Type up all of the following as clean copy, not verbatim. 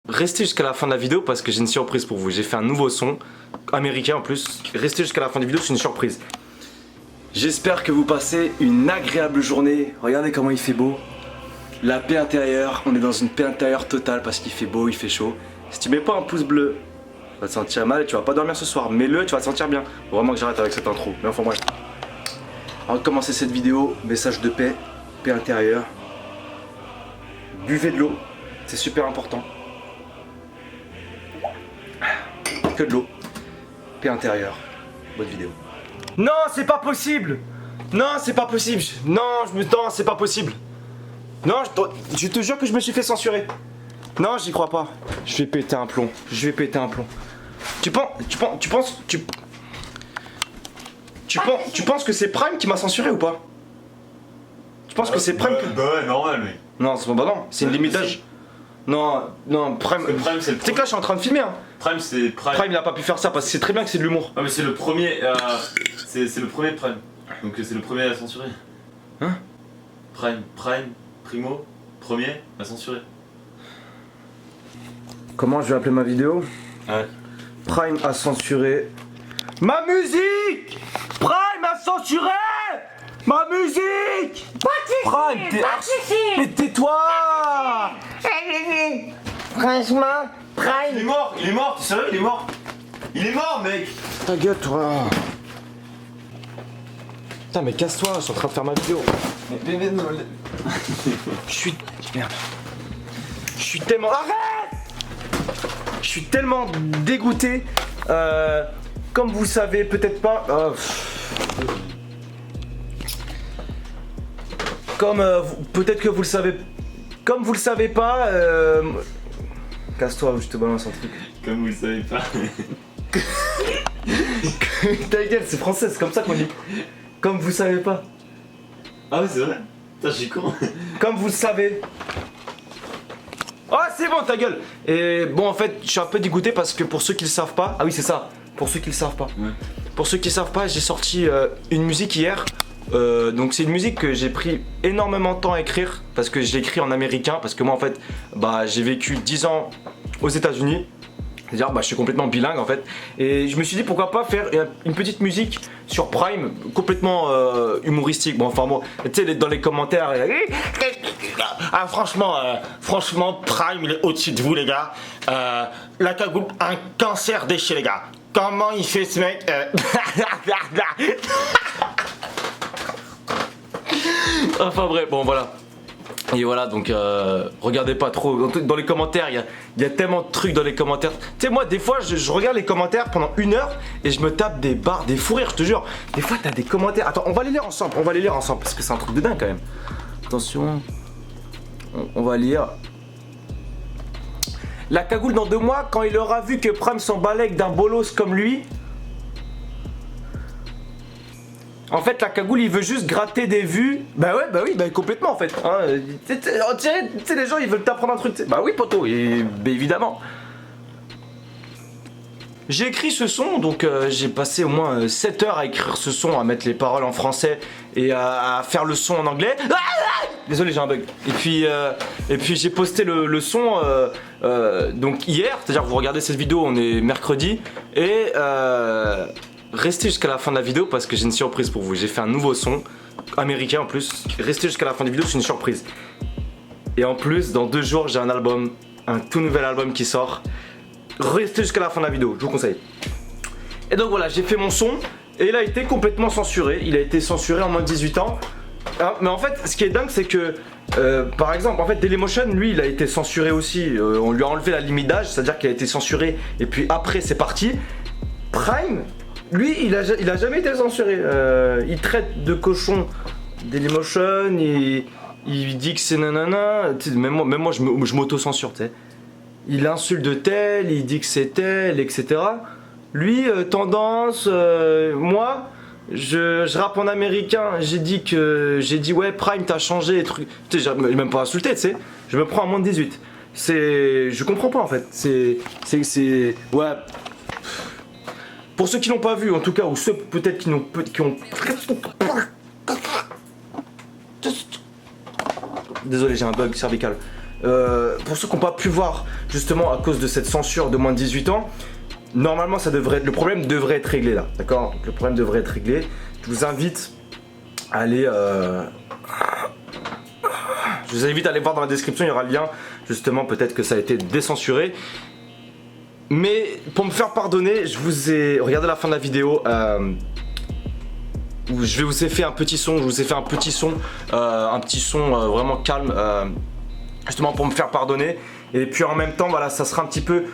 Restez jusqu'à la fin de la vidéo parce que j'ai une surprise pour vous. J'ai fait un nouveau son, américain en plus. Restez jusqu'à la fin de la vidéo, c'est une surprise. J'espère que vous passez une agréable journée. Regardez comment il fait beau. La paix intérieure, on est dans une paix intérieure totale parce qu'il fait beau, il fait chaud. Si tu mets pas un pouce bleu, tu vas te sentir mal et tu vas pas dormir ce soir. Mets-le, tu vas te sentir bien. Faut vraiment que j'arrête avec cette intro. Mais enfin bref. Avant de commencer cette vidéo, message de paix, paix intérieure. Buvez de l'eau, c'est super important. Que de l'eau, paix intérieure. Bonne vidéo. Non, c'est pas possible. Non, c'est pas possible. Non, c'est pas possible. Non, je te jure que je me suis fait censurer. Non, j'y crois pas. Je vais péter un plomb. Je vais péter un plomb. Tu penses que c'est Prime qui m'a censuré ou pas? Tu penses que c'est Prime Bah ouais, normal, mais. Non, c'est bah non, c'est une limitage. Non, Prime. Prime, c'est le. Tu sais que là, je suis en train de filmer. Hein. Prime, c'est Prime. Prime, il a pas pu faire ça parce que c'est très bien que c'est de l'humour. Ah, mais c'est le premier. C'est le premier Prime. Donc c'est le premier à censurer. Hein? Primo, premier à censurer. Comment je vais appeler ma vidéo? Ouais. Prime a censuré ma musique. Prime a censuré ma musique. Prime, t'es mais tais-toi. Franchement, Prime. Il est mort, t'es sérieux, il est mort. Il est mort, mec. Ta gueule, toi. Putain, mais casse-toi, je suis en train de faire ma vidéo. Mais non, je suis. Merde. Je suis tellement. Arrête. Je suis tellement dégoûté. Comme vous savez, peut-être pas. Peut-être que vous le savez. Comme vous le savez pas. Casse-toi, je te balance un truc. Comme vous le savez pas. Ta gueule, c'est français, c'est comme ça qu'on dit. Comme vous savez pas. Ah ouais, c'est vrai. Putain, je suis con. Comme vous le savez. Oh, c'est bon, ta gueule. Et bon, en fait, je suis un peu dégoûté parce que pour ceux qui le savent pas. Ah oui, c'est ça. Pour ceux qui le savent pas. Ouais. Pour ceux qui le savent pas, j'ai sorti une musique hier. Donc c'est une musique que j'ai pris énormément de temps à écrire parce que je l'ai écrit en américain parce que moi en fait j'ai vécu 10 ans aux États-Unis. C'est-à-dire je suis complètement bilingue en fait. Et je me suis dit pourquoi pas faire une petite musique sur Prime complètement humoristique. Bon enfin bon, tu sais dans les commentaires franchement Prime il est au-dessus de vous les gars. La cagoule un cancer déché les gars. Comment il fait ce mec Enfin bref, bon voilà. Et voilà, donc regardez pas trop. Dans les commentaires, il y a tellement de trucs dans les commentaires. Tu sais, moi, des fois, je regarde les commentaires pendant 1 heure et je me tape des barres, des fous rires, je te jure. Des fois, t'as des commentaires. Attends, on va les lire ensemble. Parce que c'est un truc de dingue quand même. Attention. On va lire. La cagoule dans 2 mois, quand il aura vu que Prime s'en balèque d'un bolos comme lui. En fait, la cagoule, il veut juste gratter des vues. Bah oui, complètement en fait. Hein. Tu sais, les gens, ils veulent t'apprendre un truc. T'sais. Bah oui, poto, évidemment. J'ai écrit ce son, donc j'ai passé au moins 7 heures à écrire ce son, à mettre les paroles en français et à faire le son en anglais. Désolé, j'ai un bug. Et puis j'ai posté le son donc hier, c'est-à-dire que vous regardez cette vidéo, on est mercredi, et restez jusqu'à la fin de la vidéo parce que j'ai une surprise pour vous. J'ai fait un nouveau son, américain en plus. Restez jusqu'à la fin de la vidéo, c'est une surprise. Et en plus, dans 2 jours, j'ai un album, un tout nouvel album qui sort. Restez jusqu'à la fin de la vidéo, je vous conseille. Et donc voilà, j'ai fait mon son et il a été complètement censuré. Il a été censuré en moins de 18 ans. Mais en fait, ce qui est dingue, c'est que par exemple, en fait, Dailymotion, lui, il a été censuré aussi. On lui a enlevé la limite d'âge, c'est-à-dire qu'il a été censuré et puis après, c'est parti. Prime, lui, il a jamais été censuré. Il traite de cochon Dailymotion, il dit que c'est nanana. Même moi, je m'auto-censure, tu sais. Il insulte de tel, il dit que c'est tel, etc. Lui, tendance, moi, je rappe en américain, j'ai dit ouais, Prime, t'as changé, truc. Tu sais, j'ai même pas insulté, tu sais. Je me prends à moins de 18. Je comprends pas en fait. Ouais. Pour ceux qui l'ont pas vu, en tout cas, ou ceux peut-être qui ont. Désolé, j'ai un bug cervical. pour ceux qui n'ont pas pu voir justement à cause de cette censure de moins de 18 ans, normalement le problème devrait être réglé là, d'accord? Le problème devrait être réglé. Je vous invite à aller voir dans la description, il y aura le lien, justement peut-être que ça a été décensuré. Mais pour me faire pardonner, je vous ai regardé la fin de la vidéo où je vous ai fait un petit son, vraiment calme, justement pour me faire pardonner. Et puis en même temps, voilà, ça sera un petit peu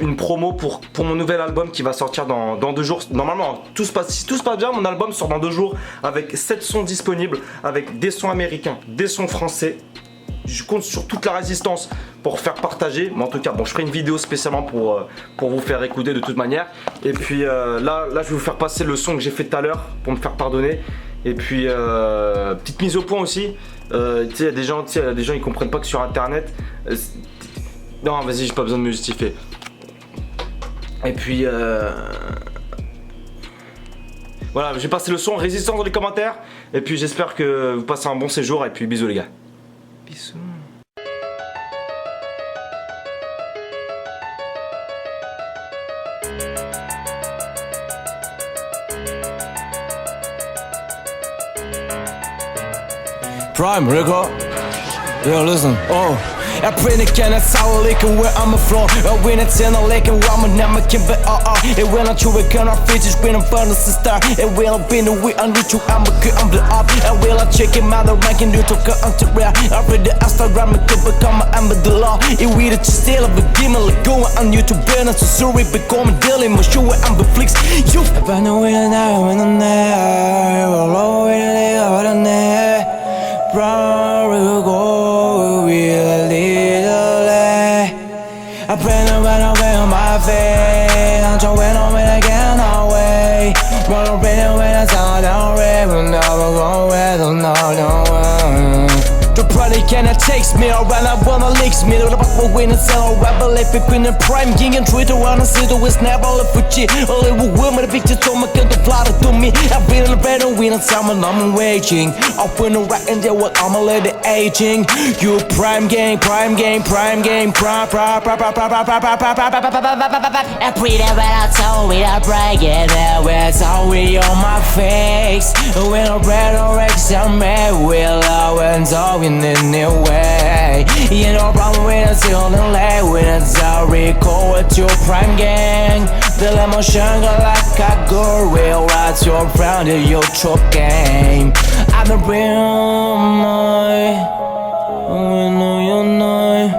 une promo pour mon nouvel album qui va sortir dans 2 jours. Normalement, si tout se passe bien, mon album sort dans 2 jours avec 7 sons disponibles, avec des sons américains, des sons français. Je compte sur toute la résistance pour faire partager. Mais en tout cas, bon, je ferai une vidéo spécialement pour vous faire écouter de toute manière. Et puis là, je vais vous faire passer le son que j'ai fait tout à l'heure pour me faire pardonner. Et puis, petite mise au point aussi. Tu sais, il y a des gens, ils comprennent pas que sur internet. Non, vas-y, j'ai pas besoin de me justifier. Et puis, voilà, j'ai passé le son, résistance dans les commentaires. Et puis, j'espère que vous passez un bon séjour. Et puis, bisous les gars. Bisous. Prime record. Yeah, listen. Oh. I bring it can I sour liquor where I'm a floor. When it's in a lake and I'm a number can be and when I chew it can I finish when I'm fun as a star. And when I've been away on YouTube I'm a good I'm the up. And when I check him out the ranking you took on to rare. I read the Instagram and could become I'm the law. It we the still of a gimmick like going on YouTube and so sorry become dealing my show I'm the flicks. You I know when I'm there all over the net. Bro go I pray no matter where my face. I'm trying when I get away. Wanna bring it when it's all down red. We'll never go where the no. The party cannot takes me around. I wanna licks me. The fuck when it's all rebel. If it queen and prime king and Twitter wanna see the West never left for shit. Only woman the picture told me can the fly to me. I've been in the bed and winning someone I'm waging. Up in the rack and there what I'm a lady aging. You prime game, prime game, prime game, prime. I breathe it when I told me to break it. It's always on my face. When I read or X, I'm mad. We'll always always in any way. You know problem when it's still in late. When it's all recall with your prime gang. The lemon sugar like a gorilla. What's your friend in your truck game? I'm the real night. We know you're night.